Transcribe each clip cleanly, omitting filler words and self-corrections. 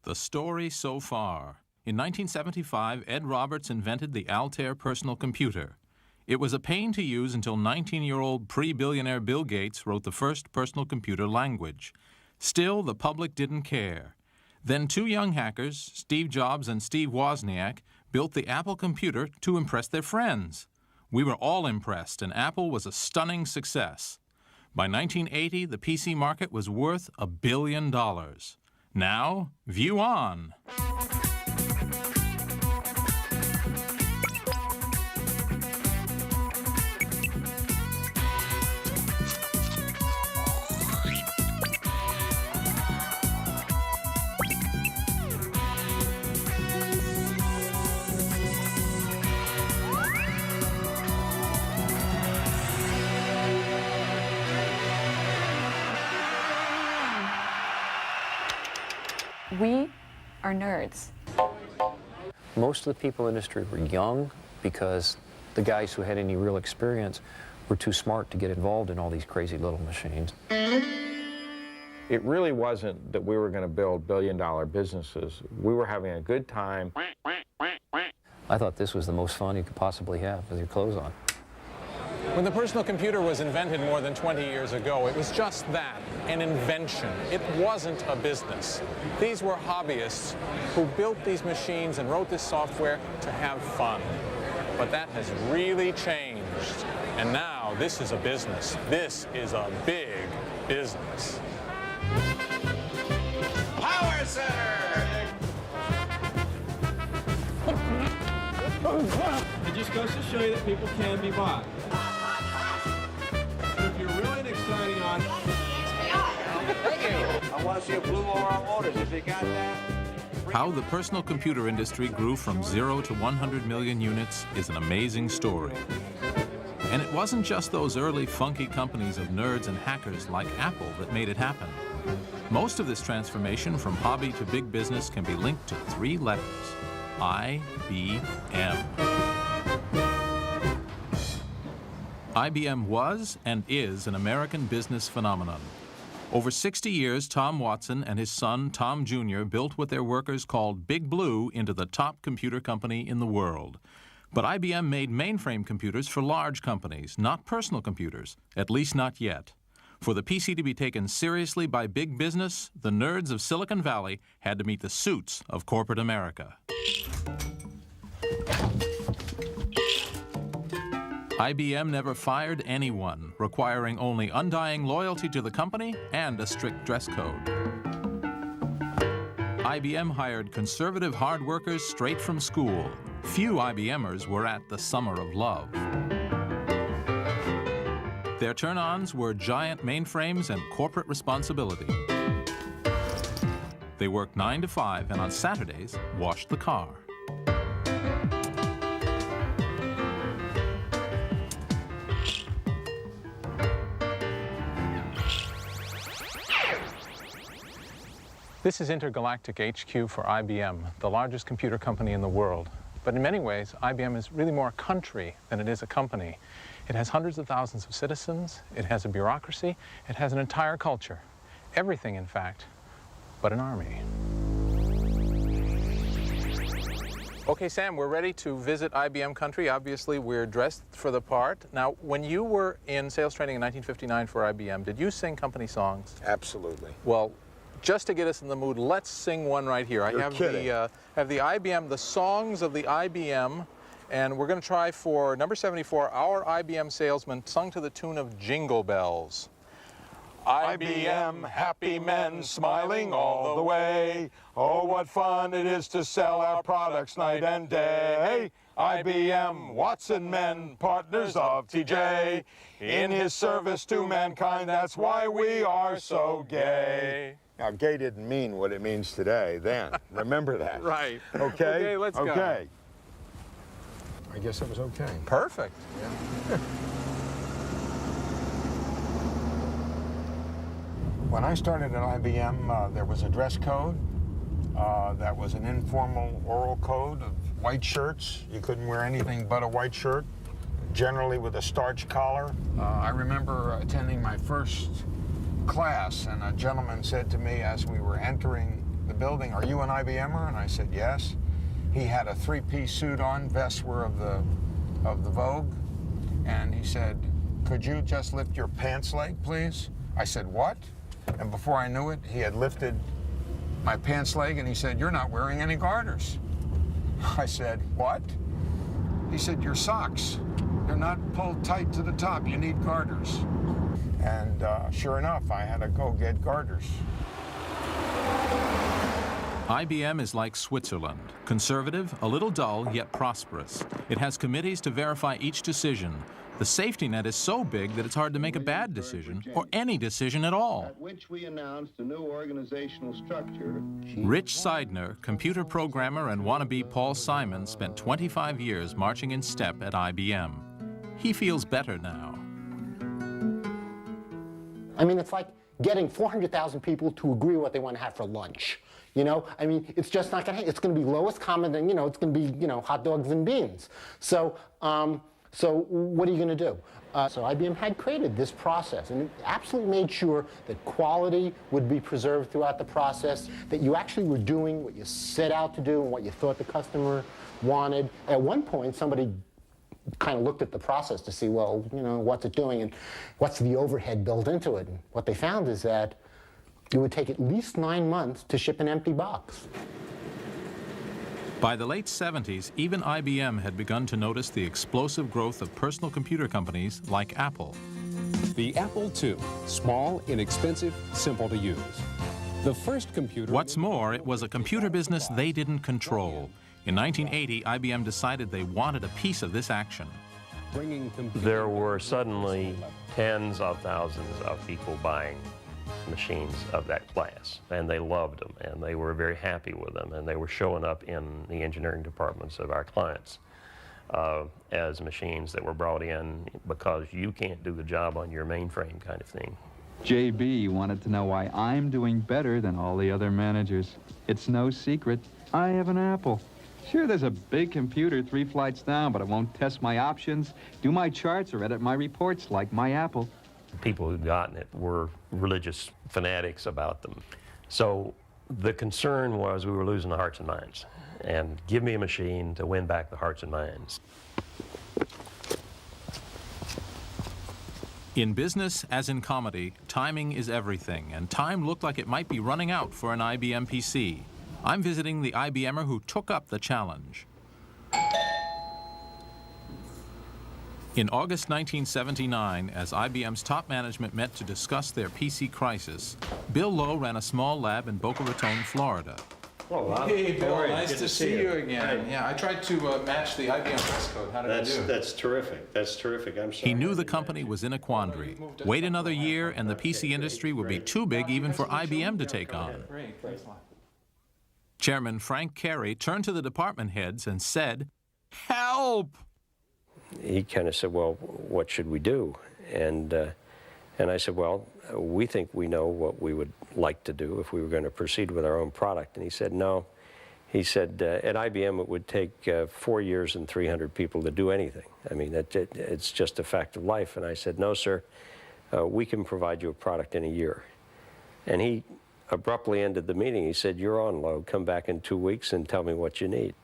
The story so far. In 1975, Ed Roberts invented the Altair personal computer. It was a pain to use until 19-year-old pre-billionaire Bill Gates wrote the first personal computer language. Still, the public didn't care. Then two young hackers, Steve Jobs and Steve Wozniak, built the Apple computer to impress their friends. We were all impressed, and Apple was a stunning success. By 1980, the PC market was worth $1 billion. Now, view on. We are nerds. Most of the people in the industry were young because the guys who had any real experience were too smart to get involved in all these crazy little machines. It really wasn't that we were going to build billion-dollar businesses. We were having a good time. I thought this was the most fun you could possibly have with your clothes on. When the personal computer was invented more than 20 years ago, it was just that, an invention. It wasn't a business. These were hobbyists who built these machines and wrote this software to have fun. But that has really changed. And now this is a business. This is a big business. Power Center! It just goes to show you that people can be bought. If you're really an exciting on... Thank you. I want to see a blue Laurel Motors. If you got that... How the personal computer industry grew from 0 to 100 million units is an amazing story. And it wasn't just those early funky companies of nerds and hackers like Apple that made it happen. Most of this transformation from hobby to big business can be linked to 3 letters: IBM. IBM was and is an American business phenomenon. Over 60 years, Tom Watson and his son, Tom Jr., built what their workers called Big Blue into the top computer company in the world. But IBM made mainframe computers for large companies, not personal computers, at least not yet. For the PC to be taken seriously by big business, the nerds of Silicon Valley had to meet the suits of corporate America. IBM never fired anyone, requiring only undying loyalty to the company and a strict dress code. IBM hired conservative hard workers straight from school. Few IBMers were at the Summer of Love. Their turn-ons were giant mainframes and corporate responsibility. They worked 9 to 5 and on Saturdays washed the car. This is Intergalactic HQ for IBM, the largest computer company in the world. But in many ways, IBM is really more a country than it is a company. It has hundreds of thousands of citizens, it has a bureaucracy, it has an entire culture. Everything, in fact, but an army. Okay, Sam, we're ready to visit IBM country. Obviously, we're dressed for the part. Now, when you were in sales training in 1959 for IBM, did you sing company songs? Absolutely. Well, just to get us in the mood, let's sing one right here. You're kidding. I have the IBM, the songs of the IBM, and we're going to try for number 74, Our IBM Salesman, sung to the tune of Jingle Bells. IBM, happy men smiling all the way. Oh, what fun it is to sell our products night and day. IBM, Watson men, partners of TJ. In his service to mankind, that's why we are so gay. Now, gay didn't mean what it means today then. Remember that. Right. Okay? Okay, let's go. Okay. I guess it was okay. Perfect. Yeah. When I started at IBM, there was a dress code. That was an informal oral code of white shirts. You couldn't wear anything but a white shirt, generally with a starch collar. I remember attending my first class, and a gentleman said to me as we were entering the the building, "Are you an IBMer?" And I said, "Yes." He had a three-piece suit on, vests were of the Vogue, and he said, "Could you just lift your pants leg, please?" I said, "What?" And before I knew it, he had lifted my pants leg, and he said, "You're not wearing any garters." I said, "What?" He said, "Your socks, they're not pulled tight to the top. You need garters." And sure enough, I had to go get garters. IBM is like Switzerland, conservative, a little dull, yet prosperous. It has committees to verify each decision. The safety net is so big that it's hard to make a bad decision, or any decision at all. At which we announced a new organizational structure. Rich Seidner, computer programmer and wannabe Paul Simon, spent 25 years marching in step at IBM. He feels better now. I mean, it's like getting 400,000 people to agree what they want to have for lunch. You know, I mean, it's just not going to happen. It's going to be lowest common, and, you know, it's going to be, you know, hot dogs and beans. So, so what are you going to do? So IBM had created this process, and it absolutely made sure that quality would be preserved throughout the process, that you actually were doing what you set out to do and what you thought the customer wanted. At one point, somebody kind of looked at the process to see, well, you know, what's it doing and what's the overhead built into it. And what they found is that it would take at least 9 months to ship an empty box. By the late 70s, even IBM had begun to notice the explosive growth of personal computer companies like Apple. The Apple II, small, inexpensive, simple to use. The first computer... What's more, it was a computer business they didn't control. In 1980, IBM decided they wanted a piece of this action. There were suddenly tens of thousands of people buying machines of that class, and they loved them, and they were very happy with them, and they were showing up in the engineering departments of our clients as machines that were brought in because you can't do the job on your mainframe kind of thing. JB wanted to know why I'm doing better than all the other managers. It's no secret. I have an Apple. Sure, there's a big computer 3 flights down, but it won't test my options, do my charts, or edit my reports like my Apple. People who'd gotten it were religious fanatics about them. So the concern was we were losing the hearts and minds. And give me a machine to win back the hearts and minds. In business, as in comedy, timing is everything, and time looked like it might be running out for an IBM PC. I'm visiting the IBMer who took up the challenge. In August 1979, as IBM's top management met to discuss their PC crisis, Bill Lowe ran a small lab in Boca Raton, Florida. Hello, hey, Bill, nice to see you again. Yeah, I tried to match the IBM dress code. How did I do? That's terrific. That's terrific. I'm sorry. He knew the company was in a quandary. Wait another year, and the PC industry would be too big even for IBM to take on. Great, thanks a lot. Chairman Frank Carey turned to the department heads and said, "Help!" He kind of said, well, what should we do? And I said, well, we think we know what we would like to do if we were going to proceed with our own product. And he said, no. He said, at IBM, it would take 4 years and 300 people to do anything. I mean, it's just a fact of life. And I said, no, sir, we can provide you a product in a year. And he abruptly ended the meeting. He said, you're on, Lowe. Come back in 2 weeks and tell me what you need.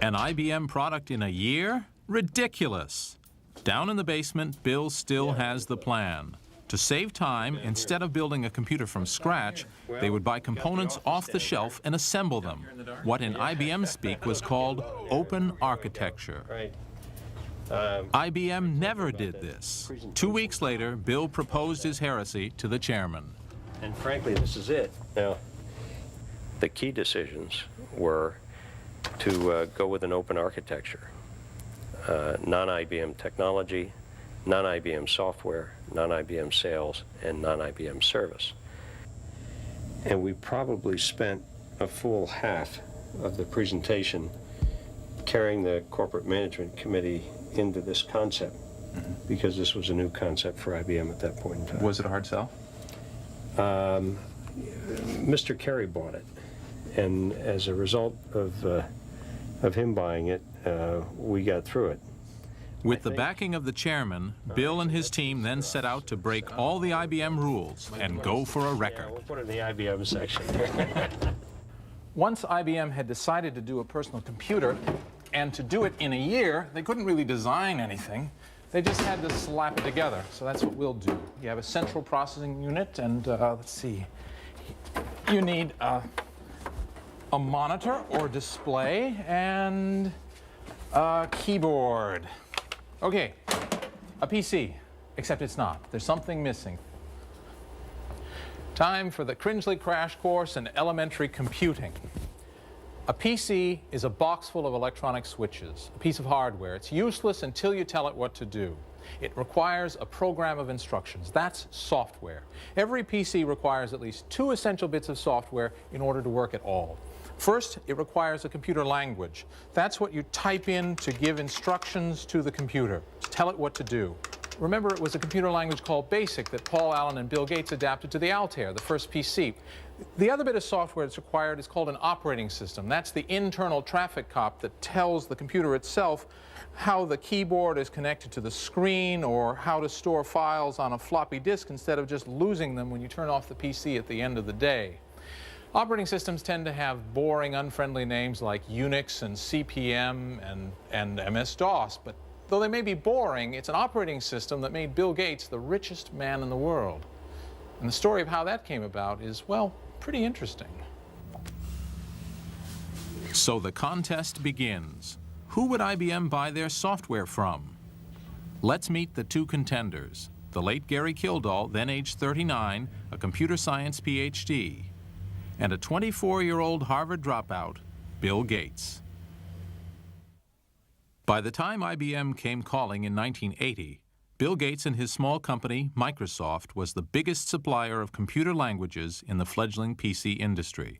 An IBM product in a year? Ridiculous. Down in the basement, Bill still has the plan. To save time, instead of building a computer from scratch, they would buy components off the shelf and assemble them. What in IBM speak was called open architecture. IBM never did this. 2 weeks later, Bill proposed his heresy to the chairman. And frankly, this is it. Now, the key decisions were to go with an open architecture. Non-IBM technology, non-IBM software, non-IBM sales, and non-IBM service. And we probably spent a full half of the presentation carrying the corporate management committee into this concept, because this was a new concept for IBM at that point in time. Was it a hard sell? Mr. Carey bought it, and as a result of him buying it, we got through it. With the backing of the chairman, Bill and his team then set out to break all the IBM rules and go for a record. We'll put it in the IBM section. Once IBM had decided to do a personal computer, and to do it in a year, they couldn't really design anything. They just had to slap it together. So that's what we'll do. You have a central processing unit, and let's see. You need a monitor or display and a keyboard. Okay, a PC, except it's not. There's something missing. Time for the Cringely crash course in elementary computing. A PC is a box full of electronic switches, a piece of hardware. It's useless until you tell it what to do. It requires a program of instructions. That's software. Every PC requires at least 2 essential bits of software in order to work at all. First, it requires a computer language. That's what you type in to give instructions to the computer, to tell it what to do. Remember, it was a computer language called BASIC that Paul Allen and Bill Gates adapted to the Altair, the first PC. The other bit of software that's required is called an operating system. That's the internal traffic cop that tells the computer itself how the keyboard is connected to the screen or how to store files on a floppy disk instead of just losing them when you turn off the PC at the end of the day. Operating systems tend to have boring, unfriendly names like Unix and CPM and MS-DOS, but though they may be boring, it's an operating system that made Bill Gates the richest man in the world. And the story of how that came about is, well, pretty interesting. So the contest begins. Who would IBM buy their software from? Let's meet the 2 contenders. The late Gary Kildall, then age 39, a computer science PhD, and a 24-year-old Harvard dropout, Bill Gates. By the time IBM came calling in 1980, Bill Gates and his small company, Microsoft, was the biggest supplier of computer languages in the fledgling PC industry.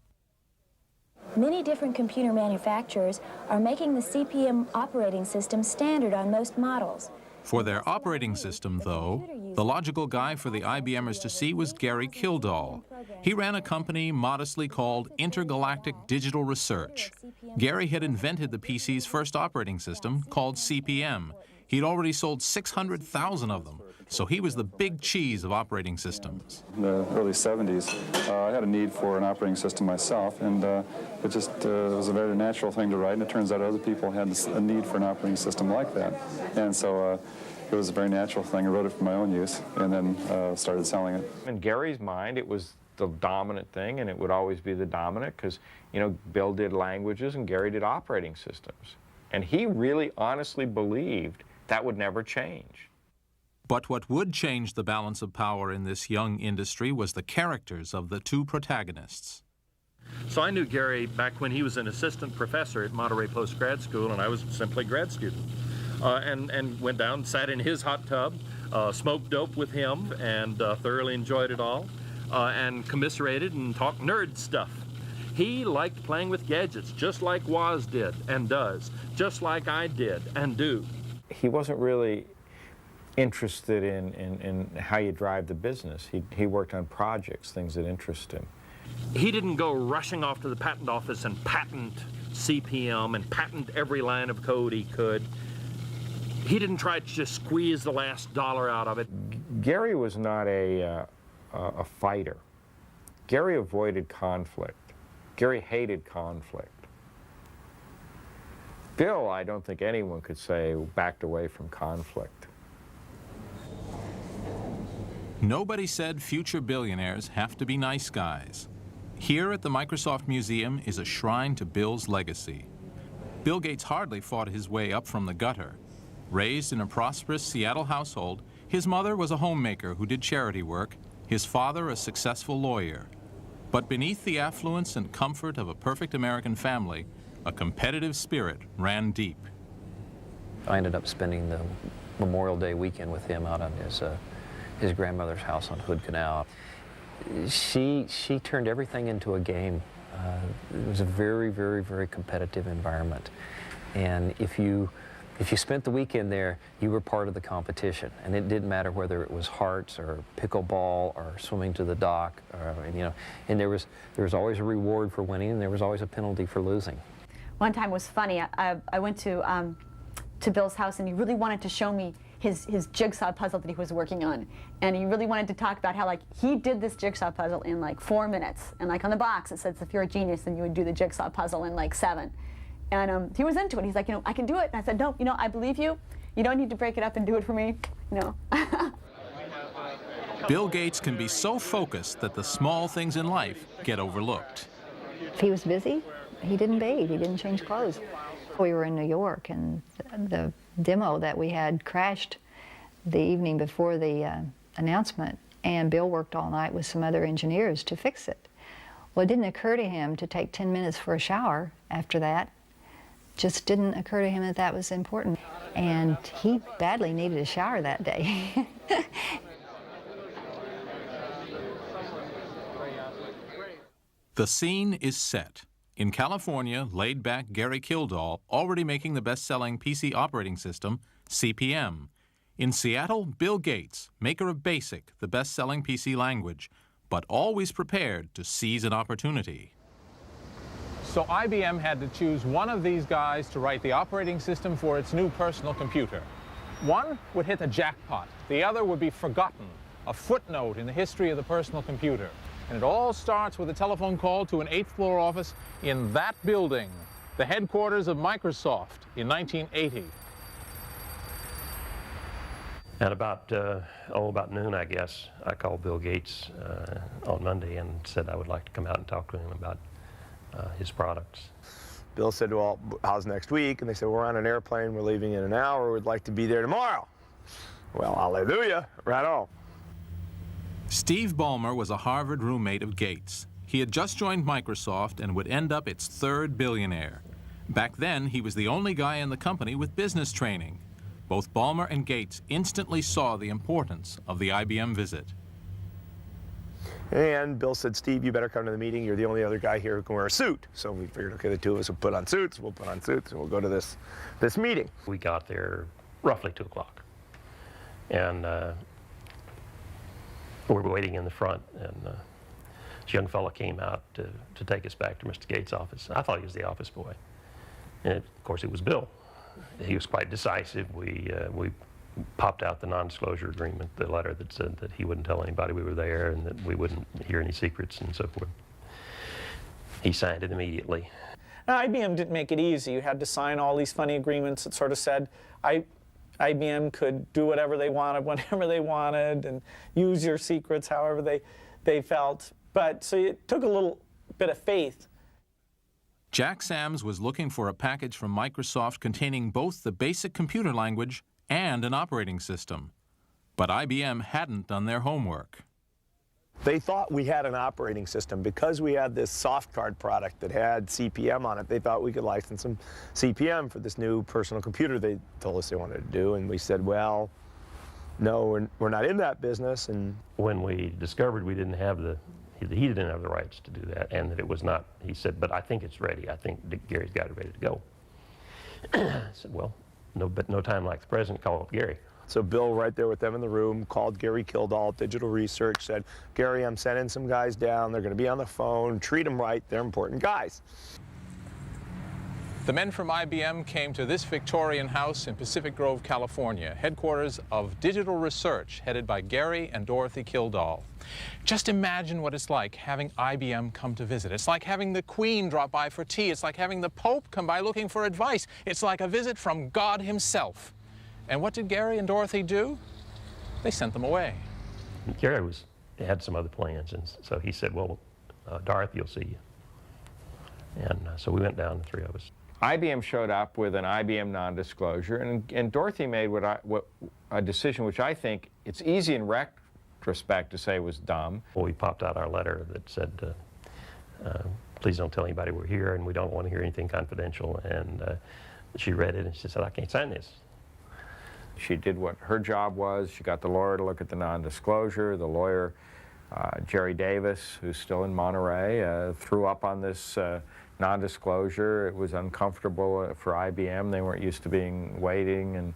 Many different computer manufacturers are making the CPM operating system standard on most models. For their operating system, though, the logical guy for the IBMers to see was Gary Kildall. He ran a company modestly called Intergalactic Digital Research. Gary had invented the PC's first operating system, called CPM. He'd already sold 600,000 of them, so he was the big cheese of operating systems. In the early 70s, I had a need for an operating system myself, and it just was a very natural thing to write, and it turns out other people had a need for an operating system like that. And so it was a very natural thing. I wrote it for my own use, and then started selling it. In Gary's mind, it was the dominant thing, and it would always be the dominant because, you know, Bill did languages and Gary did operating systems. And he really honestly believed that would never change. But what would change the balance of power in this young industry was the characters of the 2 protagonists. So I knew Gary back when he was an assistant professor at Monterey Post Grad School, and I was simply a grad student. And went down, sat in his hot tub, smoked dope with him, and thoroughly enjoyed it all, and commiserated and talked nerd stuff. He liked playing with gadgets, just like Woz did and does, just like I did and do. He wasn't really interested in how you drive the business. He worked on projects, things that interest him. He didn't go rushing off to the patent office and patent CPM and patent every line of code he could. He didn't try to just squeeze the last dollar out of it. Gary was not a fighter. Gary avoided conflict. Gary hated conflict. Bill, I don't think anyone could say, backed away from conflict. Nobody said future billionaires have to be nice guys. Here at the Microsoft Museum is a shrine to Bill's legacy. Bill Gates hardly fought his way up from the gutter. Raised in a prosperous Seattle household, his mother was a homemaker who did charity work, his father a successful lawyer. But beneath the affluence and comfort of a perfect American family, a competitive spirit ran deep. I ended up spending the Memorial Day weekend with him out on his grandmother's house on Hood Canal. She turned everything into a game. It was a very, very, very competitive environment. And if you spent the weekend there, you were part of the competition. And it didn't matter whether it was hearts or pickleball or swimming to the dock, or, you know, and there was always a reward for winning and there was always a penalty for losing. One time was funny. I went to Bill's house and he really wanted to show me his jigsaw puzzle that he was working on. And he really wanted to talk about how, like, he did this jigsaw puzzle in like 4 minutes. And like on the box, it says if you're a genius, then you would do the jigsaw puzzle in like 7. And he was into it. He's like, I can do it. And I said, no, I believe you. You don't need to break it up and do it for me. Bill Gates can be so focused that the small things in life get overlooked. If he was busy, he didn't bathe, he didn't change clothes. We were in New York, and the demo that we had crashed the evening before the announcement, and Bill worked all night with some other engineers to fix it. Well, it didn't occur to him to take 10 minutes for a shower after that. Just didn't occur to him that that was important. And he badly needed a shower that day. The scene is set. In California, laid-back Gary Kildall, already making the best-selling PC operating system, CP/M. In Seattle, Bill Gates, maker of BASIC, the best-selling PC language, but always prepared to seize an opportunity. So IBM had to choose one of these guys to write the operating system for its new personal computer. One would hit the jackpot. The other would be forgotten, a footnote in the history of the personal computer. And it all starts with a telephone call to an 8th-floor office in that building, the headquarters of Microsoft, in 1980. At about noon, I guess, I called Bill Gates on Monday and said I would like to come out and talk to him about his products. Bill said, well, how's next week? And they said, we're on an airplane, we're leaving in an hour, we'd like to be there tomorrow. Well, hallelujah, right on. Steve Ballmer was a Harvard roommate of Gates. He had just joined Microsoft and would end up its 3rd billionaire. Back then, he was the only guy in the company with business training. Both Ballmer and Gates instantly saw the importance of the IBM visit. And Bill said, Steve, you better come to the meeting. You're the only other guy here who can wear a suit. So we figured, okay, the two of us will put on suits, we'll go to this meeting. We got there roughly 2 o'clock. And we were waiting in the front, and this young fellow came out to take us back to Mr. Gates' office. I thought he was the office boy. And of course, it was Bill. He was quite decisive. We popped out the non-disclosure agreement, the letter that said that he wouldn't tell anybody we were there and that we wouldn't hear any secrets and so forth. He signed it immediately. Now, IBM didn't make it easy. You had to sign all these funny agreements that sort of said IBM could do whatever they wanted, whenever they wanted, and use your secrets however they felt. But so it took a little bit of faith. Jack Sams was looking for a package from Microsoft containing both the BASIC computer language and an operating system. But IBM hadn't done their homework. They thought we had an operating system. Because we had this soft card product that had CP/M on it, they thought we could license some CP/M for this new personal computer they told us they wanted to do. And we said, well, no, we're not in that business. And when we discovered we didn't have he didn't have the rights to do that, and that it was not, he said, but I think it's ready. I think Gary's got it ready to go. I said, well, no time like the present, call up Gary. So Bill, right there with them in the room, called Gary Kildall, Digital Research, said, Gary, I'm sending some guys down. They're going to be on the phone. Treat them right. They're important guys. The men from IBM came to this Victorian house in Pacific Grove, California, headquarters of Digital Research, headed by Gary and Dorothy Kildall. Just imagine what it's like having IBM come to visit. It's like having the Queen drop by for tea. It's like having the Pope come by looking for advice. It's like a visit from God himself. And what did Gary and Dorothy do? They sent them away. Gary had some other plans, and so he said, well, Dorothy will see you. And so we went down, the 3 of us. IBM showed up with an IBM non-disclosure, and Dorothy made a decision which I think it's easy in retrospect to say was dumb. Well, we popped out our letter that said, please don't tell anybody we're here, and we don't want to hear anything confidential. And she read it, and she said, I can't sign this. She did what her job was. She got the lawyer to look at the non-disclosure. The lawyer, Jerry Davis, who's still in Monterey, threw up on this non-disclosure. It was uncomfortable for IBM. They weren't used to waiting,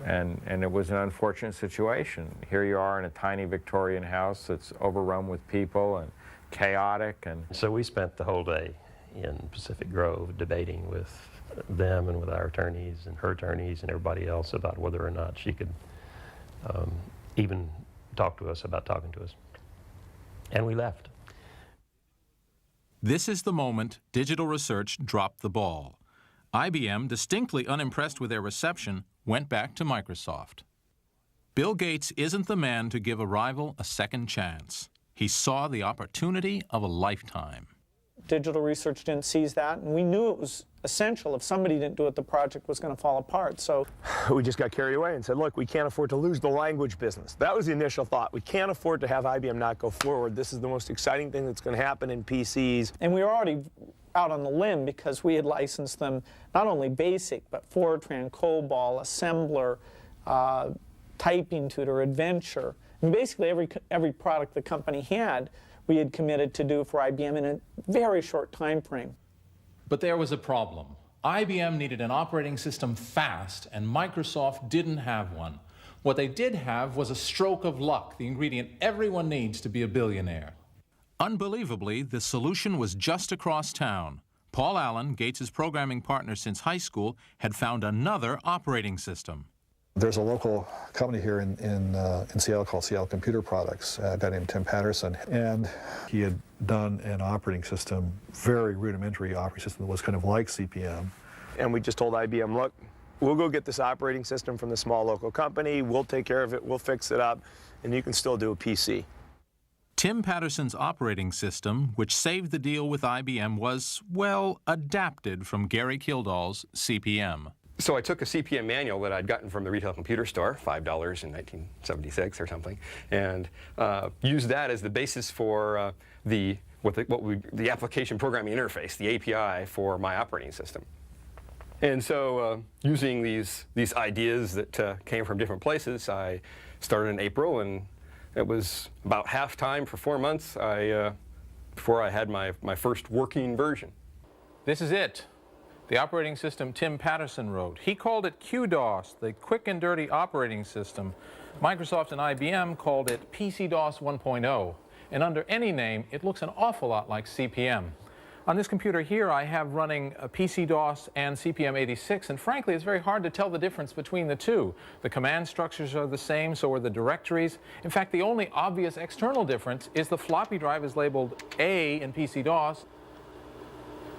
and it was an unfortunate situation. Here you are in a tiny Victorian house that's overrun with people and chaotic. And so we spent the whole day in Pacific Grove debating with them and with our attorneys and her attorneys and everybody else about whether or not she could even talk to us about talking to us. And we left. This is the moment Digital Research dropped the ball. IBM, distinctly unimpressed with their reception, went back to Microsoft. Bill Gates isn't the man to give a rival a second chance. He saw the opportunity of a lifetime. Digital Research didn't seize that, and we knew it was essential. If somebody didn't do it, the project was going to fall apart. So we just got carried away and said, look, we can't afford to lose the language business. That was the initial thought. We can't afford to have IBM not go forward. This is the most exciting thing that's going to happen in PCs. And we were already out on the limb because we had licensed them not only BASIC, but Fortran, COBOL, Assembler, Typing Tutor, Adventure. And basically every product the company had, we had committed to do for IBM in a very short time frame. But there was a problem. IBM needed an operating system fast, and Microsoft didn't have one. What they did have was a stroke of luck, the ingredient everyone needs to be a billionaire. Unbelievably, the solution was just across town. Paul Allen, Gates' programming partner since high school, had found another operating system. There's a local company here in Seattle called Seattle Computer Products, a guy named Tim Patterson, and he had done an operating system, very rudimentary operating system that was kind of like CP/M. And we just told IBM, look, we'll go get this operating system from the small local company, we'll take care of it, we'll fix it up, and you can still do a PC. Tim Patterson's operating system, which saved the deal with IBM, was, well, adapted from Gary Kildall's CP/M. So I took a CP/M manual that I'd gotten from the retail computer store, $5 in 1976 or something, and used that as the basis for the application programming interface, the API for my operating system. And so using these ideas that came from different places, I started in April, and it was about half time for 4 months before I had my first working version. This is it. The operating system Tim Patterson wrote. He called it QDOS, the quick and dirty operating system. Microsoft and IBM called it PC-DOS 1.0. And under any name, it looks an awful lot like CP/M. On this computer here, I have running a PC-DOS and CP/M86, and frankly, it's very hard to tell the difference between the two. The command structures are the same, so are the directories. In fact, the only obvious external difference is the floppy drive is labeled A in PC-DOS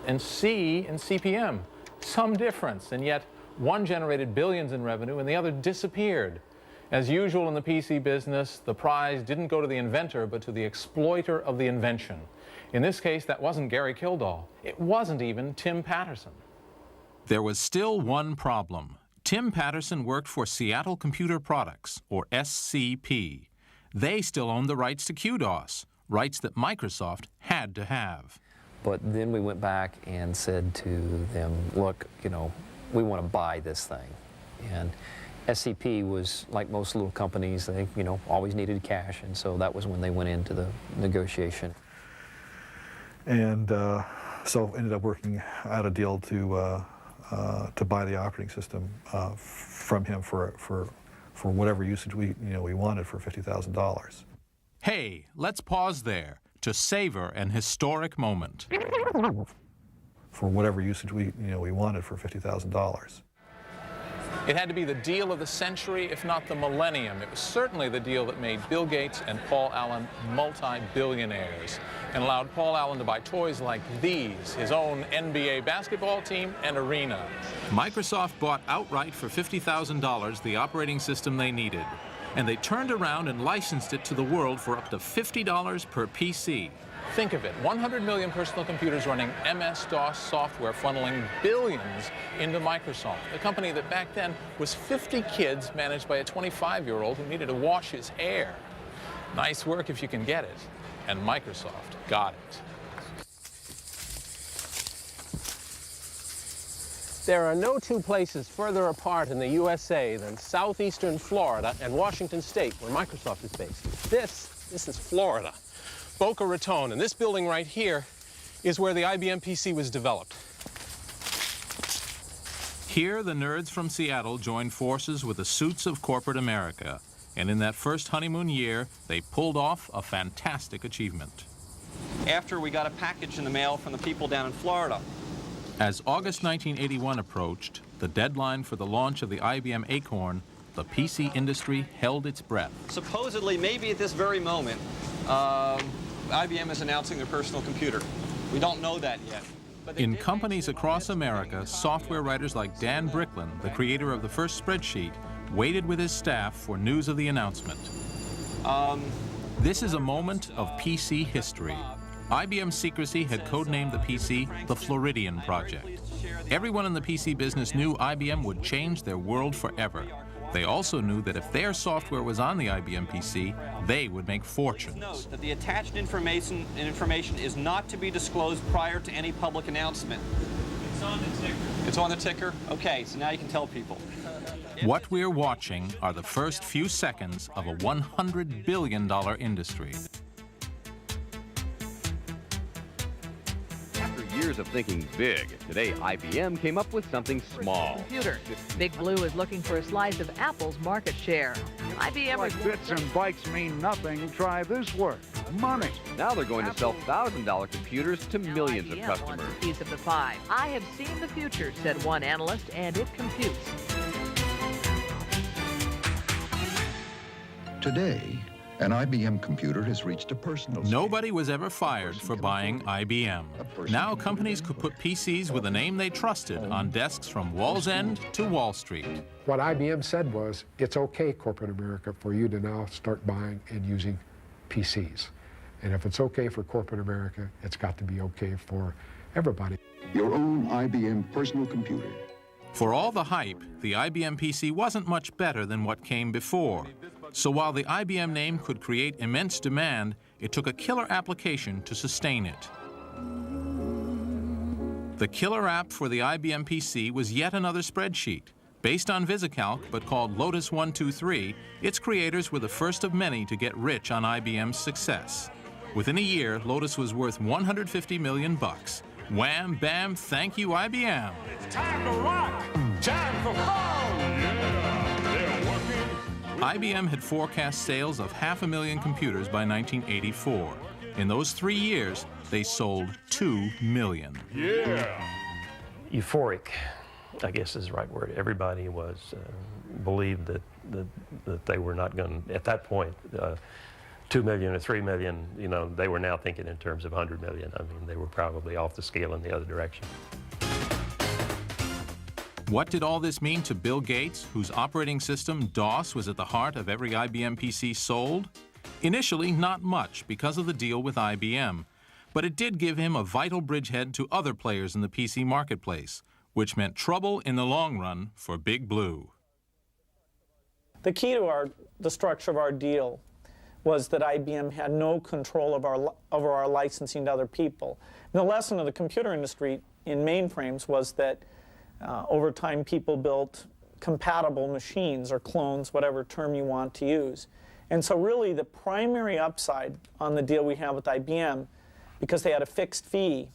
and C in CP/M. Some difference, and yet one generated billions in revenue and the other disappeared. As usual in the PC business, the prize didn't go to the inventor, but to the exploiter of the invention. In this case, that wasn't Gary Kildall. It wasn't even Tim Patterson. There was still one problem. Tim Patterson worked for Seattle Computer Products, or SCP. They still owned the rights to QDOS, rights that Microsoft had to have. But then we went back and said to them, look, we want to buy this thing. And SCP was, like most little companies, they, always needed cash, and so that was when they went into the negotiation. And so ended up working out a deal to buy the operating system from him for whatever usage we wanted for $50,000. Hey, let's pause there to savor an historic moment. For whatever usage we wanted for $50,000. It had to be the deal of the century, if not the millennium. It was certainly the deal that made Bill Gates and Paul Allen multi-billionaires and allowed Paul Allen to buy toys like these, his own NBA basketball team and arena. Microsoft bought outright for $50,000 the operating system they needed, and they turned around and licensed it to the world for up to $50 per PC. Think of it, 100 million personal computers running MS-DOS software funneling billions into Microsoft, a company that back then was 50 kids managed by a 25-year-old who needed to wash his hair. Nice work if you can get it, and Microsoft got it. There are no two places further apart in the USA than southeastern Florida and Washington State, where Microsoft is based. This is Florida, Boca Raton, and this building right here is where the IBM PC was developed. Here, the nerds from Seattle joined forces with the suits of corporate America, and in that first honeymoon year, they pulled off a fantastic achievement. after we got a package in the mail from the people down in Florida. As August 1981 approached, the deadline for the launch of the IBM Acorn, the PC industry held its breath. Supposedly, maybe at this very moment, IBM is announcing their personal computer. We don't know that yet. In companies across America, software writers like Dan Bricklin, the creator of the first spreadsheet, waited with his staff for news of the announcement. This is a moment of PC history. IBM secrecy had codenamed the PC the Floridian Project. Everyone in the PC business knew IBM would change their world forever. They also knew that if their software was on the IBM PC, they would make fortunes. Note that the attached information is not to be disclosed prior to any public announcement. It's on the ticker. It's on the ticker? Okay, so now you can tell people. What we're watching are the first few seconds of a $100 billion industry. Years of thinking big, today IBM came up with something small. Computer. Big Blue is looking for a slice of Apple's market share. IBM like bits and bytes mean nothing. Try this word. Money. Now they're going to sell $1,000 computers to millions IBM of customers. wants a piece of the pie. I have seen the future, said one analyst, and it computes. Today, an IBM computer has reached a personal stage. Nobody was ever fired for buying IBM. Now companies could put PCs with a name they trusted on desks from Wall's End to Wall Street. What IBM said was, it's okay, corporate America, for you to now start buying and using PCs. And if it's okay for corporate America, it's got to be okay for everybody. Your own IBM personal computer. For all the hype, the IBM PC wasn't much better than what came before. So while the IBM name could create immense demand, it took a killer application to sustain it. The killer app for the IBM PC was yet another spreadsheet. Based on VisiCalc, but called Lotus 123, its creators were the first of many to get rich on IBM's success. Within a year, Lotus was worth $150 million. Wham, bam, thank you, IBM. It's time to rock, time for fun, yeah, they're working. IBM had forecast sales of 500,000 computers by 1984. In those 3 years, they sold 2 million. Yeah. Euphoric, I guess is the right word. Everybody was believed that they were not going to, at that point, 2 million or 3 million, you know, they were now thinking in terms of 100 million. I mean, they were probably off the scale in the other direction. What did all this mean to Bill Gates, whose operating system, DOS, was at the heart of every IBM PC sold? Initially, not much because of the deal with IBM, but it did give him a vital bridgehead to other players in the PC marketplace, which meant trouble in the long run for Big Blue. The key to the structure of our deal was that IBM had no control over our licensing to other people. And the lesson of the computer industry in mainframes was that over time people built compatible machines or clones, whatever term you want to use. And so really the primary upside on the deal we had with IBM, because they had a fixed fee,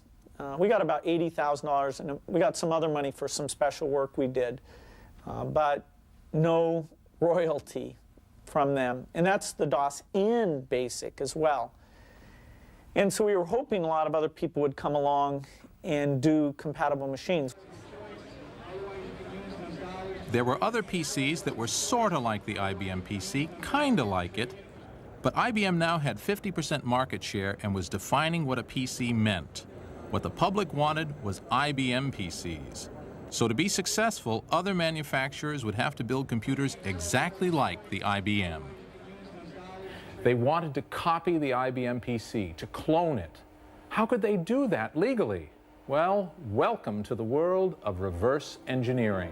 we got about $80,000, and we got some other money for some special work we did, but no royalty from them. And that's the DOS in BASIC as well. And so we were hoping a lot of other people would come along and do compatible machines. There were other PCs that were sort of like the IBM PC, kind of like it, but IBM now had 50% market share and was defining what a PC meant. What the public wanted was IBM PCs. So to be successful, other manufacturers would have to build computers exactly like the IBM. They wanted to copy the IBM PC, to clone it. How could they do that legally? Well, welcome to the world of reverse engineering.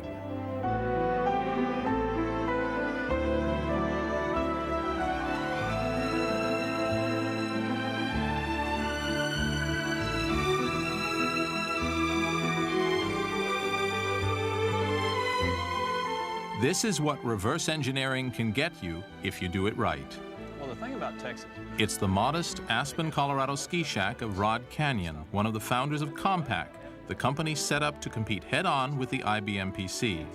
This is what reverse engineering can get you if you do it right. Well, the thing about Texas... It's the modest Aspen, Colorado ski shack of Rod Canyon, one of the founders of Compaq, the company set up to compete head-on with the IBM PC.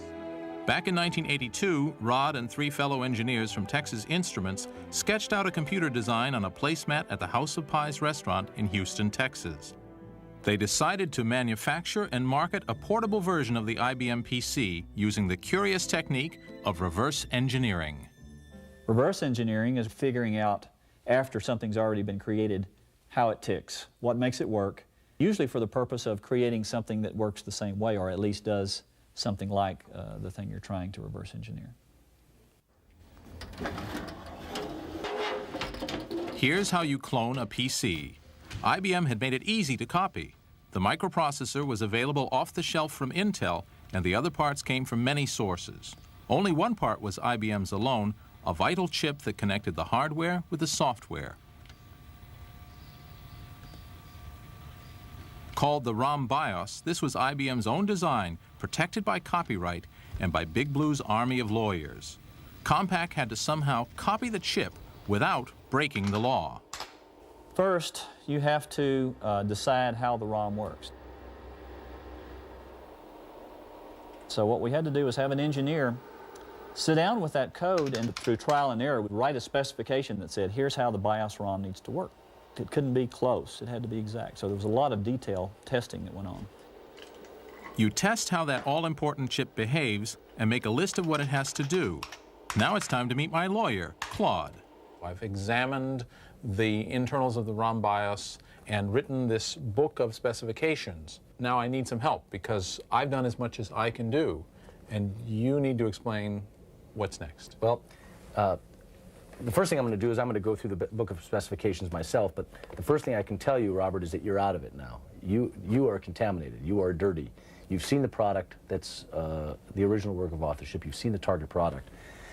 Back in 1982, Rod and 3 fellow engineers from Texas Instruments sketched out a computer design on a placemat at the House of Pies restaurant in Houston, Texas. They decided to manufacture and market a portable version of the IBM PC using the curious technique of reverse engineering. Reverse engineering is figuring out, after something's already been created, how it ticks, what makes it work, usually for the purpose of creating something that works the same way, or at least does something like the thing you're trying to reverse engineer. Here's how you clone a PC. IBM had made it easy to copy. The microprocessor was available off the shelf from Intel, and the other parts came from many sources. Only one part was IBM's alone, a vital chip that connected the hardware with the software. Called the ROM BIOS, this was IBM's own design, protected by copyright and by Big Blue's army of lawyers. Compaq had to somehow copy the chip without breaking the law. First, you have to decide how the ROM works. So what we had to do was have an engineer sit down with that code and through trial and error write a specification that said, here's how the BIOS ROM needs to work. It couldn't be close, it had to be exact. So there was a lot of detail testing that went on. You test how that all-important chip behaves and make a list of what it has to do. Now it's time to meet my lawyer, Claude. I've examined the internals of the ROM BIOS and written this book of specifications. Now I need some help because I've done as much as I can do, and you need to explain what's next. Well, the first thing I'm going to do is I'm going to go through the book of specifications myself, but the first thing I can tell you, Robert, is that you're out of it now. You are contaminated. You are dirty. You've seen the product that's the original work of authorship. You've seen the target product.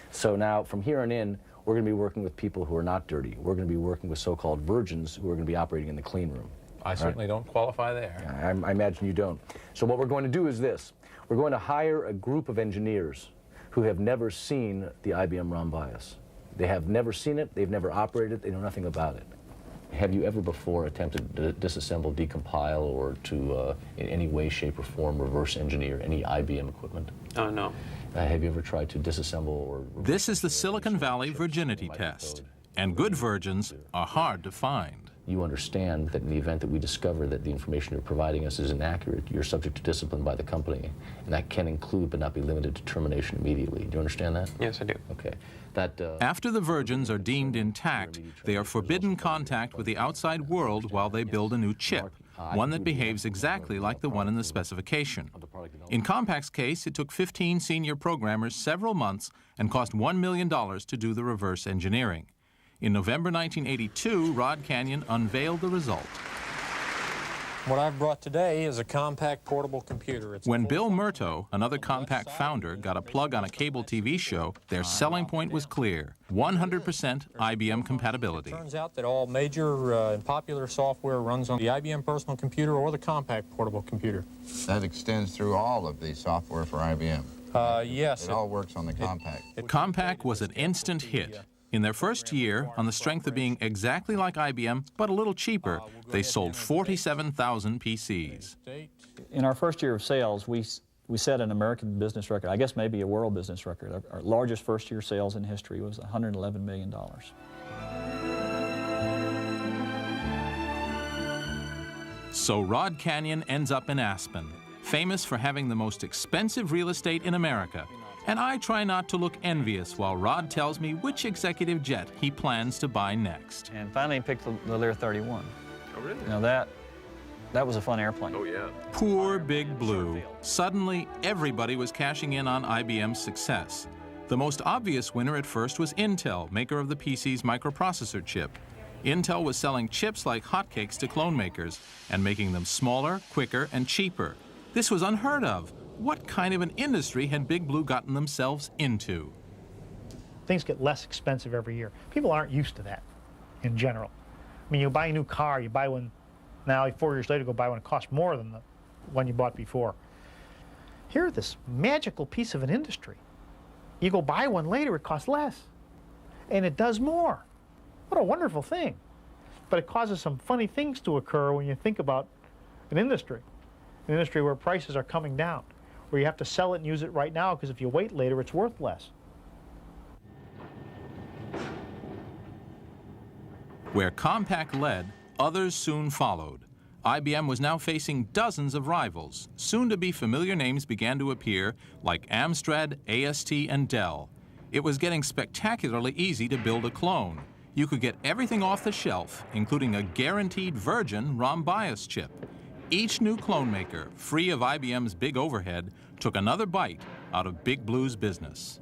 So now, from here on in, we're going to be working with people who are not dirty. We're going to be working with so-called virgins who are going to be operating in the clean room. I certainly don't qualify there. I imagine you don't. So what we're going to do is this. We're going to hire a group of engineers who have never seen the IBM ROM BIOS. They have never seen it, they've never operated it, they know nothing about it. Have you ever before attempted to disassemble, decompile, or to in any way, shape, or form reverse engineer any IBM equipment? No. Have you ever tried to disassemble or... This is the Silicon Valley virginity test, and good virgins are hard to find. You understand that in the event that we discover that the information you're providing us is inaccurate, you're subject to discipline by the company, and that can include but not be limited to termination immediately. Do you understand that? Yes, I do. Okay. After the virgins are deemed intact, they are forbidden contact with the outside world while they build a new chip, one that behaves exactly like the one in the specification. In Compaq's case, it took 15 senior programmers several months and cost $1 million to do the reverse engineering. In November 1982, Rod Canyon unveiled the result. What I've brought today is a Compaq portable computer. When Bill Murto, another Compaq founder, got a plug on a cable TV show, their selling point was clear: 100% IBM compatibility. It turns out that all major and popular software runs on the IBM personal computer or the Compaq portable computer. That extends through all of the software for IBM. Yes. It all works on the Compaq. Compaq was an instant hit. In their first year, on the strength of being exactly like IBM, but a little cheaper, they sold 47,000 PCs. In our first year of sales, we set an American business record, I guess maybe a world business record. Our largest first-year sales in history was $111 million. So Rod Canyon ends up in Aspen, famous for having the most expensive real estate in America. And I try not to look envious while Rod tells me which executive jet he plans to buy next. And finally he picked the Lear 31. Oh, really? Now that was a fun airplane. Oh, yeah. Poor Big Blue. Suddenly, everybody was cashing in on IBM's success. The most obvious winner at first was Intel, maker of the PC's microprocessor chip. Intel was selling chips like hotcakes to clone makers and making them smaller, quicker, and cheaper. This was unheard of. What kind of an industry had Big Blue gotten themselves into? Things get less expensive every year. People aren't used to that in general. I mean, you buy a new car, you buy one now, 4 years later, go buy one, it costs more than the one you bought before. Here, this magical piece of an industry. You go buy one later, it costs less. And it does more. What a wonderful thing. But it causes some funny things to occur when you think about an industry where prices are coming down. where you have to sell it and use it right now, because if you wait later, it's worth less. Where Compaq led, others soon followed. IBM was now facing dozens of rivals. Soon-to-be familiar names began to appear, like Amstrad, AST, and Dell. It was getting spectacularly easy to build a clone. You could get everything off the shelf, including a guaranteed virgin ROM BIOS chip. Each new clone maker, free of IBM's big overhead, took another bite out of Big Blue's business.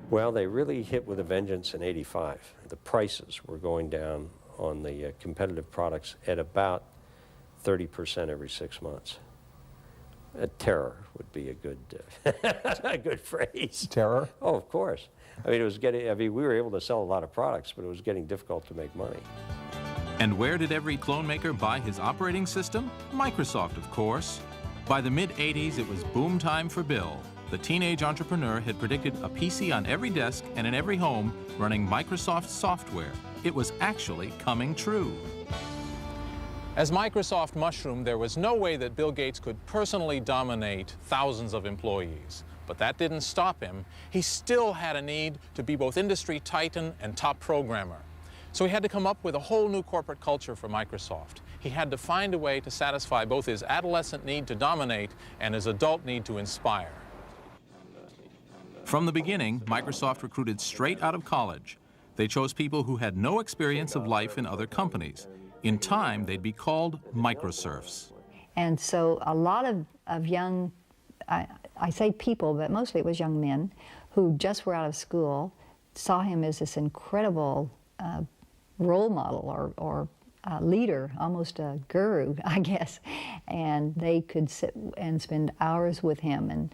Well, they really hit with a vengeance in '85. The prices were going down on the competitive products at about 30% every 6 months. Terror would be a good, a good phrase. Terror? Oh, of course. I mean, it was getting. I mean, we were able to sell a lot of products, but it was getting difficult to make money. And where did every clone maker buy his operating system? Microsoft, of course. By the mid-'80s, it was boom time for Bill. The teenage entrepreneur had predicted a PC on every desk and in every home running Microsoft software. It was actually coming true. As Microsoft mushroomed, there was no way that Bill Gates could personally dominate thousands of employees. But that didn't stop him. He still had a need to be both industry titan and top programmer. So he had to come up with a whole new corporate culture for Microsoft. He had to find a way to satisfy both his adolescent need to dominate and his adult need to inspire. From the beginning, Microsoft recruited straight out of college. They chose people who had no experience of life in other companies. In time, they'd be called microserfs. And so a lot of young, I say people, but mostly it was young men who just were out of school, saw him as this incredible role model or leader, almost a guru, I guess. And they could sit and spend hours with him,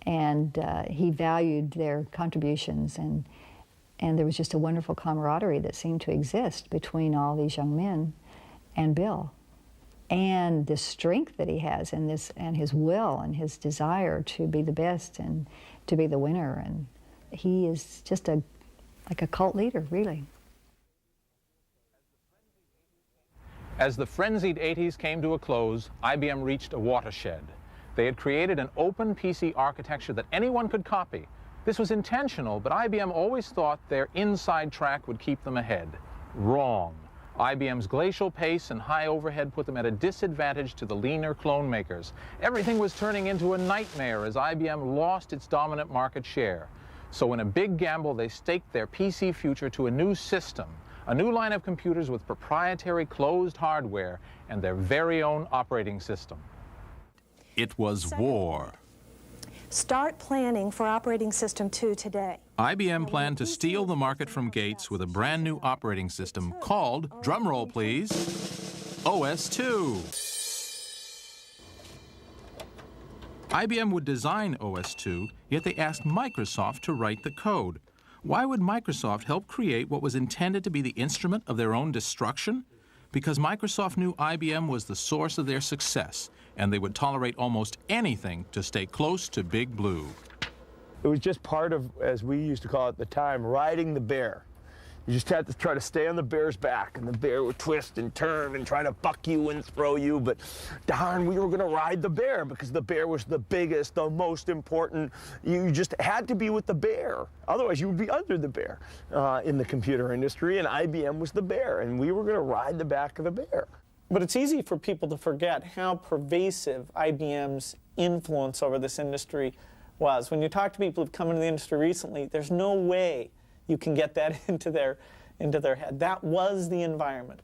and he valued their contributions, and there was just a wonderful camaraderie that seemed to exist between all these young men and Bill. And the strength that he has and his will and his desire to be the best and to be the winner, and he is just like a cult leader, really. As the frenzied '80s came to a close, IBM reached a watershed. They had created an open PC architecture that anyone could copy. This was intentional, but IBM always thought their inside track would keep them ahead. Wrong. IBM's glacial pace and high overhead put them at a disadvantage to the leaner clone makers. Everything was turning into a nightmare as IBM lost its dominant market share. So in a big gamble, they staked their PC future to a new system, a new line of computers with proprietary closed hardware and their very own operating system. It was war. Start planning for Operating System 2 today. IBM planned to steal the market from Gates with a brand new operating system called, drumroll please, OS/2. IBM would design OS/2, yet they asked Microsoft to write the code. Why would Microsoft help create what was intended to be the instrument of their own destruction? Because Microsoft knew IBM was the source of their success, and they would tolerate almost anything to stay close to Big Blue. It was just part of, as we used to call it at the time, riding the bear. You just had to try to stay on the bear's back, and the bear would twist and turn and try to buck you and throw you, but darn, we were going to ride the bear because the bear was the biggest, the most important. You just had to be with the bear. Otherwise, you would be under the bear in the computer industry, and IBM was the bear, and we were going to ride the back of the bear. But it's easy for people to forget how pervasive IBM's influence over this industry was. When you talk to people who've come into the industry recently, there's no way you can get that into their head. That was the environment.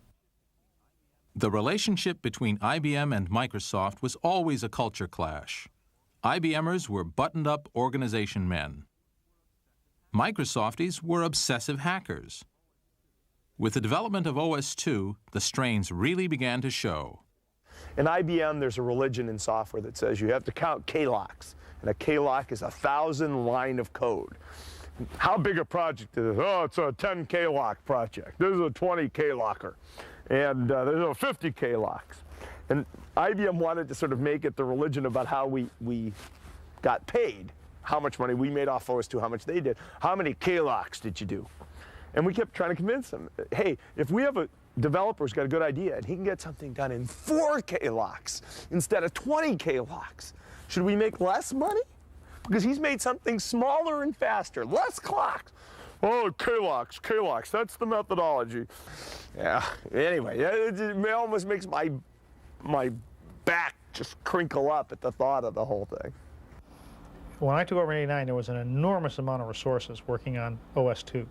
The relationship between IBM and Microsoft was always a culture clash. IBMers were buttoned-up organization men. Microsofties were obsessive hackers. With the development of OS/2, the strains really began to show. In IBM, there's a religion in software that says you have to count K-locks, and a K-lock is 1,000 line of code. How big a project is it? Oh, it's a 10 K-lock project. This is a 20 K-locker, and there's a 50 K-locks. And IBM wanted to sort of make it the religion about how we got paid, how much money we made off OS/2, how much they did. How many K-locks did you do? And we kept trying to convince them, hey, if we have a developer who's got a good idea and he can get something done in 4 K-locks instead of 20 K-locks, Should we make less money? Because he's made something smaller and faster, less clocks. Oh, K-locks, that's the methodology. Yeah, anyway, it almost makes my back just crinkle up at the thought of the whole thing. When I took over in '89, there was an enormous amount of resources working on OS/2,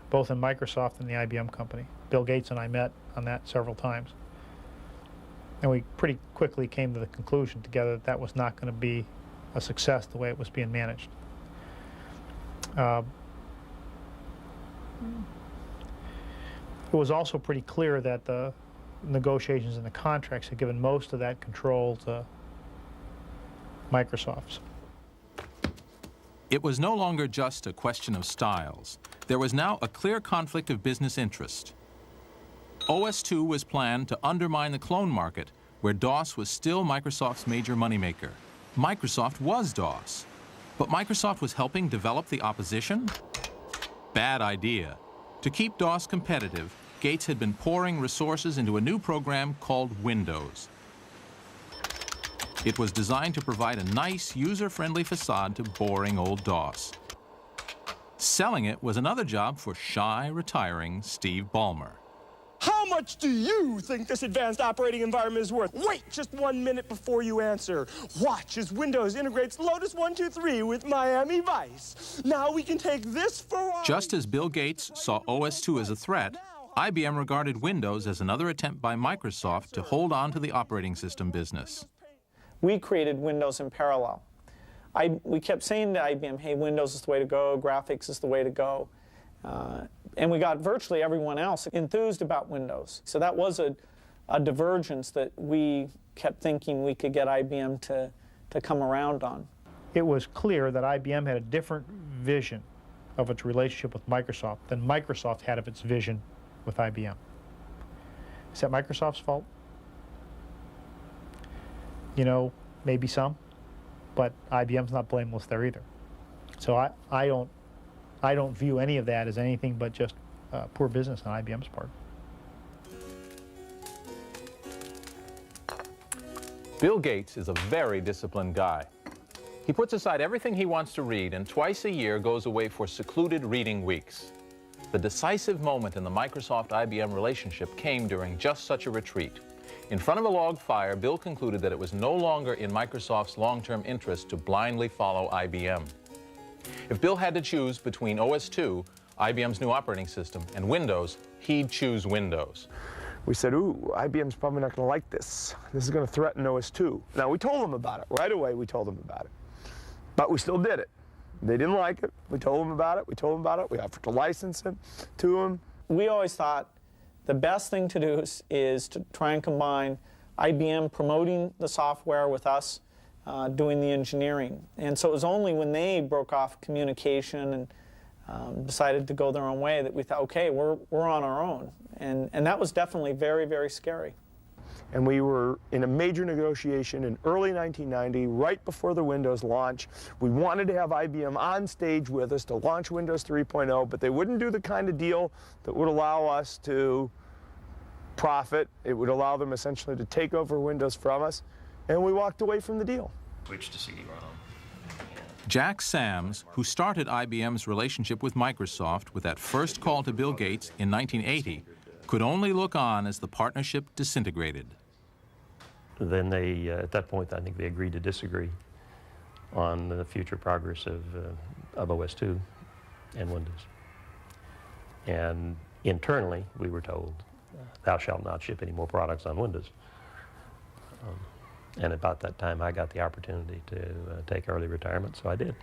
both in Microsoft and the IBM company. Bill Gates and I met on that several times. And we pretty quickly came to the conclusion together that that was not going to be a success the way it was being managed. It was also pretty clear that the negotiations and the contracts had given most of that control to Microsoft's. It was no longer just a question of styles. There was now a clear conflict of business interest. OS/2 was planned to undermine the clone market, where DOS was still Microsoft's major moneymaker. Microsoft was DOS, but Microsoft was helping develop the opposition? Bad idea. To keep DOS competitive, Gates had been pouring resources into a new program called Windows. It was designed to provide a nice, user-friendly facade to boring old DOS. Selling it was another job for shy, retiring Steve Ballmer. How much do you think this advanced operating environment is worth? Wait just 1 minute before you answer. Watch as Windows integrates Lotus 123 with Miami Vice. Now we can take this for... Just as Bill Gates saw OS/2 as a threat, IBM regarded Windows as another attempt by Microsoft to hold on to the operating system business. We created Windows in parallel. We kept saying to IBM, hey, Windows is the way to go, graphics is the way to go. And we got virtually everyone else enthused about Windows. So that was a divergence that we kept thinking we could get IBM to come around on. It was clear that IBM had a different vision of its relationship with Microsoft than Microsoft had of its vision with IBM. Is that Microsoft's fault? You know, maybe some, but IBM's not blameless there either. So I don't view any of that as anything but just poor business on IBM's part. Bill Gates is a very disciplined guy. He puts aside everything he wants to read and twice a year goes away for secluded reading weeks. The decisive moment in the Microsoft-IBM relationship came during just such a retreat. In front of a log fire, Bill concluded that it was no longer in Microsoft's long-term interest to blindly follow IBM. If Bill had to choose between OS/2, IBM's new operating system, and Windows, he'd choose Windows. We said, ooh, IBM's probably not going to like this. This is going to threaten OS/2. Now, we told them about it. Right away, we told them about it. But we still did it. They didn't like it. We told them about it. We told them about it. We offered to license it to them. We always thought the best thing to do is to try and combine IBM promoting the software with us doing the engineering. And so it was only when they broke off communication and decided to go their own way that we thought, okay, we're on our own. And that was definitely very, very scary. And we were in a major negotiation in early 1990, right before the Windows launch. We wanted to have IBM on stage with us to launch Windows 3.0, but they wouldn't do the kind of deal that would allow us to profit. It would allow them essentially to take over Windows from us, and we walked away from the deal. Switch to CD-ROM. Jack Sams, who started IBM's relationship with Microsoft with that first call to Bill Gates in 1980, could only look on as the partnership disintegrated. Then they, at that point, I think they agreed to disagree on the future progress of OS/2 and Windows. And internally, we were told, thou shalt not ship any more products on Windows. And about that time, I got the opportunity to take early retirement, so I did.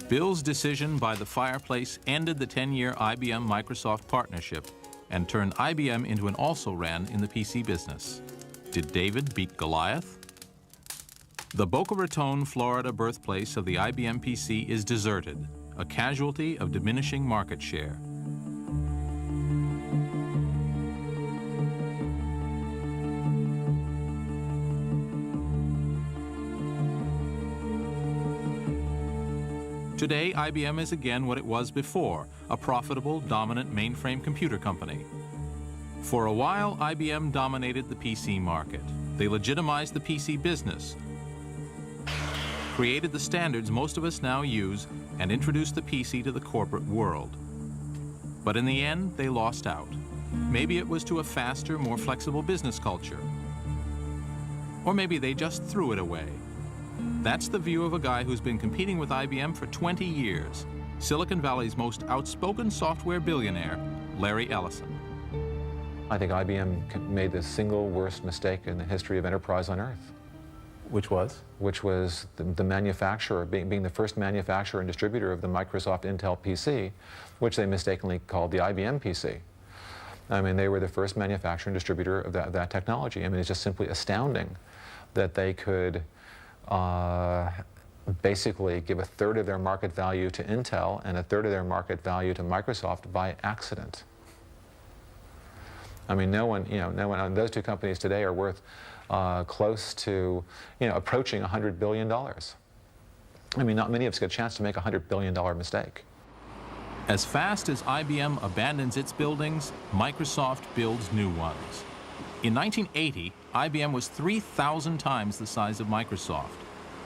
Bill's decision by the fireplace ended the 10-year IBM-Microsoft partnership and turned IBM into an also-ran in the PC business. Did David beat Goliath? The Boca Raton, Florida birthplace of the IBM PC is deserted, a casualty of diminishing market share. Today, IBM is again what it was before, a profitable, dominant mainframe computer company. For a while, IBM dominated the PC market. They legitimized the PC business, created the standards most of us now use, and introduced the PC to the corporate world. But in the end, they lost out. Maybe it was to a faster, more flexible business culture. Or maybe they just threw it away. That's the view of a guy who's been competing with IBM for 20 years, Silicon Valley's most outspoken software billionaire, Larry Ellison. I think IBM made the single worst mistake in the history of enterprise on Earth. Which was? Which was the manufacturer, being the first manufacturer and distributor of the Microsoft Intel PC, which they mistakenly called the IBM PC. I mean, they were the first manufacturer and distributor of that technology. I mean, it's just simply astounding that they could basically give a third of their market value to Intel and a third of their market value to Microsoft by accident. I mean, no one, those two companies today are worth close to, approaching $100 billion. I mean, not many of us get a chance to make a $100 billion mistake. As fast as IBM abandons its buildings, Microsoft builds new ones. In 1980, IBM was 3,000 times the size of Microsoft.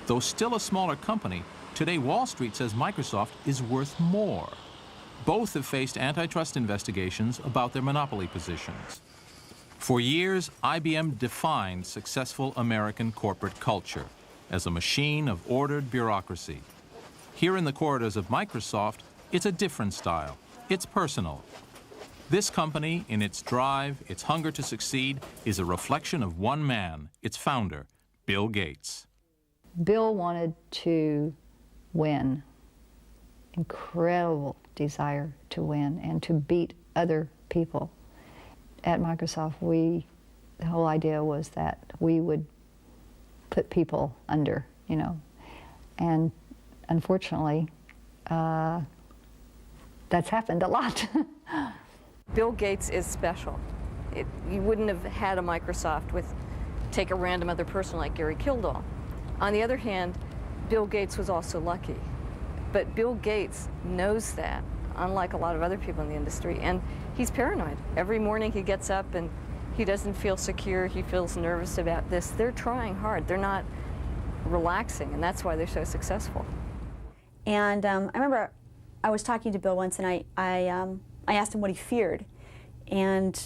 Though still a smaller company, today Wall Street says Microsoft is worth more. Both have faced antitrust investigations about their monopoly positions. For years, IBM defined successful American corporate culture as a machine of ordered bureaucracy. Here in the corridors of Microsoft, it's a different style. It's personal. This company, in its drive, its hunger to succeed, is a reflection of one man, its founder, Bill Gates. Bill wanted to win. Incredible desire to win and to beat other people. At Microsoft, the whole idea was that we would put people under, and unfortunately, that's happened a lot. Bill Gates is special. You wouldn't have had a Microsoft with, take a random other person like Gary Kildall. On the other hand, Bill Gates was also lucky. But Bill Gates knows that, unlike a lot of other people in the industry, and he's paranoid. Every morning he gets up and he doesn't feel secure, he feels nervous about this. They're trying hard, they're not relaxing, and that's why they're so successful. And I remember I was talking to Bill once, and I asked him what he feared, and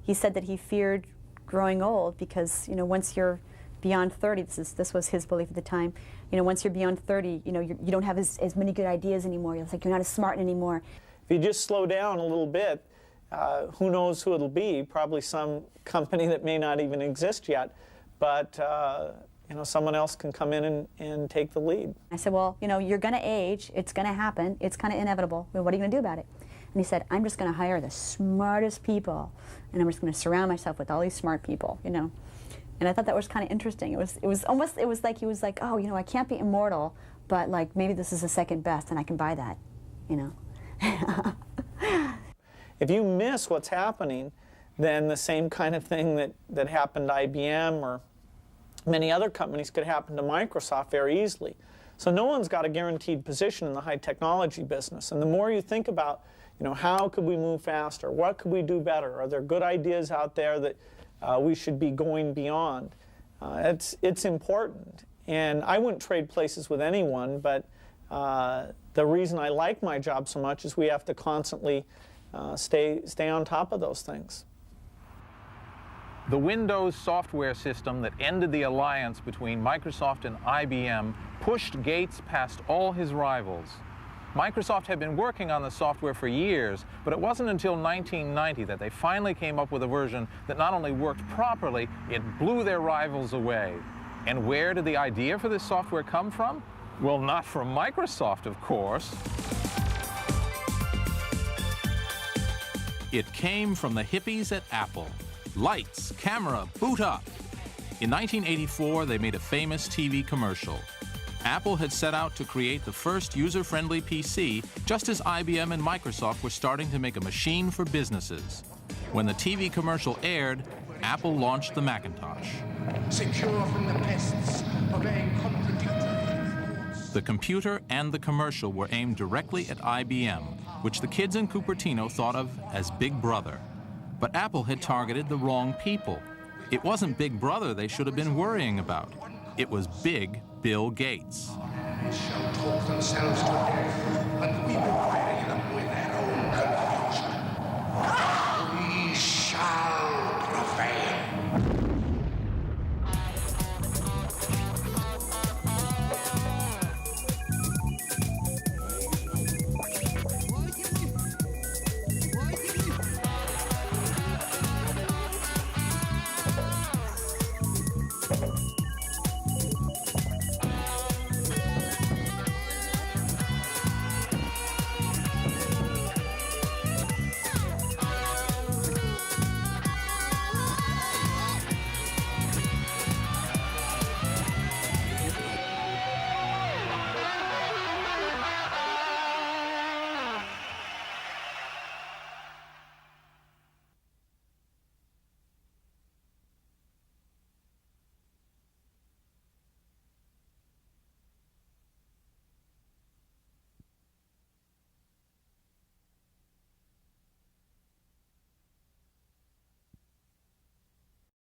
he said that he feared growing old because, once you're beyond 30, this was his belief at the time, once you're beyond 30, you don't have as many good ideas anymore. It's like you're not as smart anymore. If you just slow down a little bit, who knows who it'll be? Probably some company that may not even exist yet, but someone else can come in and take the lead. I said, well, you're going to age. It's going to happen. It's kind of inevitable. Well, what are you going to do about it? And he said, I'm just going to hire the smartest people, and I'm just going to surround myself with all these smart people, And I thought that was kind of interesting. It was like he was like, oh, I can't be immortal, but like maybe this is the second best, and I can buy that, If you miss what's happening, then the same kind of thing that happened to IBM or many other companies could happen to Microsoft very easily. So no one's got a guaranteed position in the high technology business. And the more you think about, how could we move faster? What could we do better? Are there good ideas out there that we should be going beyond? It's important. And I wouldn't trade places with anyone, but the reason I like my job so much is we have to constantly stay on top of those things. The Windows software system that ended the alliance between Microsoft and IBM pushed Gates past all his rivals. Microsoft had been working on the software for years, but it wasn't until 1990 that they finally came up with a version that not only worked properly, it blew their rivals away. And where did the idea for this software come from? Well, not from Microsoft, of course. It came from the hippies at Apple. Lights, camera, boot up. In 1984, they made a famous TV commercial. Apple had set out to create the first user-friendly PC, just as IBM and Microsoft were starting to make a machine for businesses. When the TV commercial aired, Apple launched the Macintosh. Secure from the pests of a contradictory. The computer and the commercial were aimed directly at IBM, which the kids in Cupertino thought of as Big Brother. But Apple had targeted the wrong people. It wasn't Big Brother they should have been worrying about. It was Big Bill Gates. They shall talk themselves to death, but